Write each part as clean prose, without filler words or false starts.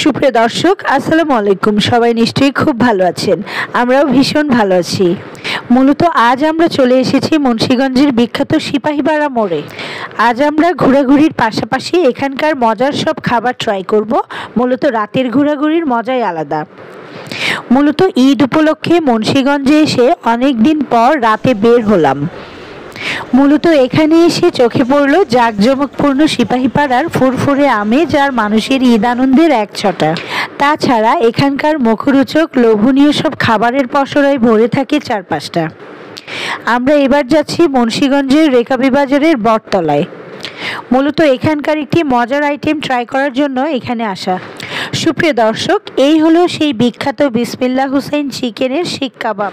সুপ্রিয় দর্শক, আসসালামু আলাইকুম। সবাই নিশ্চয়ই খুব ভালো আছেন, আমরাও ভীষণ ভালো আছি। মূলত আজ আমরা চলে এসেছি মুন্সিগঞ্জের বিখ্যাত সিপাহীপাড়া মোড়ে। আজ আমরা ঘোরাঘুরির পাশাপাশি এখানকার মজার সব খাবার ট্রাই করব। মূলত রাতের ঘোরাঘুরির মজাই আলাদা। মূলত ঈদ উপলক্ষে মুন্সিগঞ্জে এসে অনেক দিন পর রাতে বের হলাম। মূলত এখানে এসে চোখে পড়ল জাঁকজমকপূর্ণ সিপাহীপাড়ার ফুরফুরে আমেজ আর মানুষের ঈদ আনন্দের এক ছটা। তাছাড়া এখানকার মুখরোচক লোভনীয় সব খাবারের পসরায় ভরে থাকে চারপাশটা। আমরা এবার যাচ্ছি মুন্সিগঞ্জের রেকাবি বাজারের বটতলায়। মূলত এখানকার একটি মজার আইটেম ট্রাই করার জন্য এখানে আসা। সুপ্রিয় দর্শক, এই হলো সেই বিখ্যাত বিসমিল্লাহ হুসাইন চিকেনের শিক কাবাব।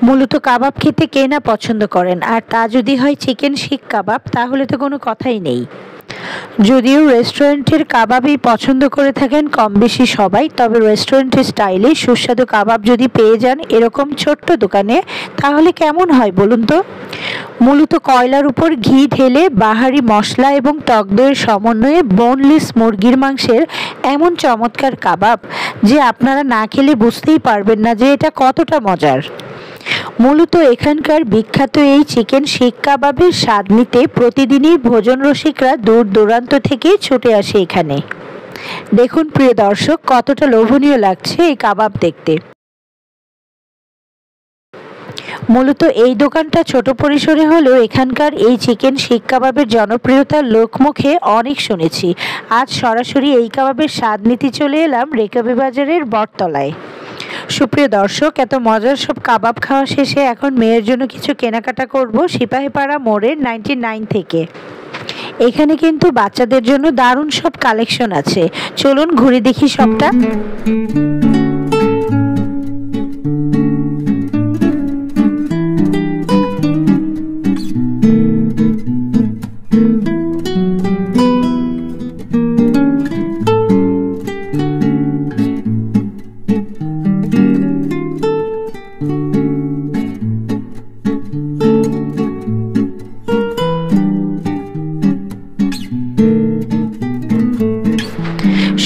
মূলত কাবাব খেতে কে না পছন্দ করেন, আর তা যদি হয় চিকেন শিক কাবাব, তাহলে তো কোনো কথাই নেই। যদিও রেস্টুরেন্টের কাবাবই পছন্দ করে থাকেন কম বেশি সবাই, তবে রেস্টুরেন্টের স্টাইলে সুস্বাদু কাবাব যদি পেয়ে যান এরকম ছোট্ট দোকানে, তাহলে কেমন হয় বলুন তো। মূলত কয়লার উপর ঘি ঢেলে বাহারি মশলা এবং টক দইয়ের সমন্বয়ে বোনলেস মুরগির মাংসের এমন চমৎকার কাবাব যে আপনারা না খেলে বুঝতেই পারবেন না যে এটা কতটা মজার। মূলত এখানকার বিখ্যাত এই চিকেন শিক কাবাবের স্বাদ নিতে প্রতিদিনই ভোজন রসিকরা দূর দূরান্ত থেকে ছুটে আসে এখানে। দেখুন প্রিয় দর্শক, কতটা লোভনীয় লাগছে এই কাবাব দেখতে। মূলত এই দোকানটা ছোট পরিসরে হলেও এখানকার এই চিকেন শিক কাবাবের জনপ্রিয়তা লোকমুখে অনেক শুনেছি। আজ সরাসরি এই কাবাবের স্বাদ নিতে চলে এলাম রেকাবি বাজারের বটতলায়। সুপ্রিয় দর্শক, এত মজার সব কাবাব খাওয়া শেষে এখন মেয়ের জন্য কিছু কেনাকাটা করব সিপাহীপাড়া মোড়ের 99 থেকে। এখানে কিন্তু বাচ্চাদের জন্য দারুণ সব কালেকশন আছে, চলুন ঘুরে দেখি সবটা।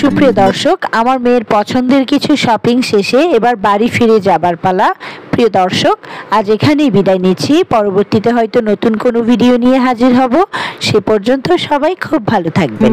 সুপ্রিয় দর্শক, আমার মেয়ের পছন্দের কিছু শপিং শেষে এবার বাড়ি ফিরে যাবার পালা। প্রিয় দর্শক, আজ এখানেই বিদায় নিচ্ছি। পরবর্তীতে হয়তো নতুন কোনো ভিডিও নিয়ে হাজির হব। সে পর্যন্ত সবাই খুব ভালো থাকবেন।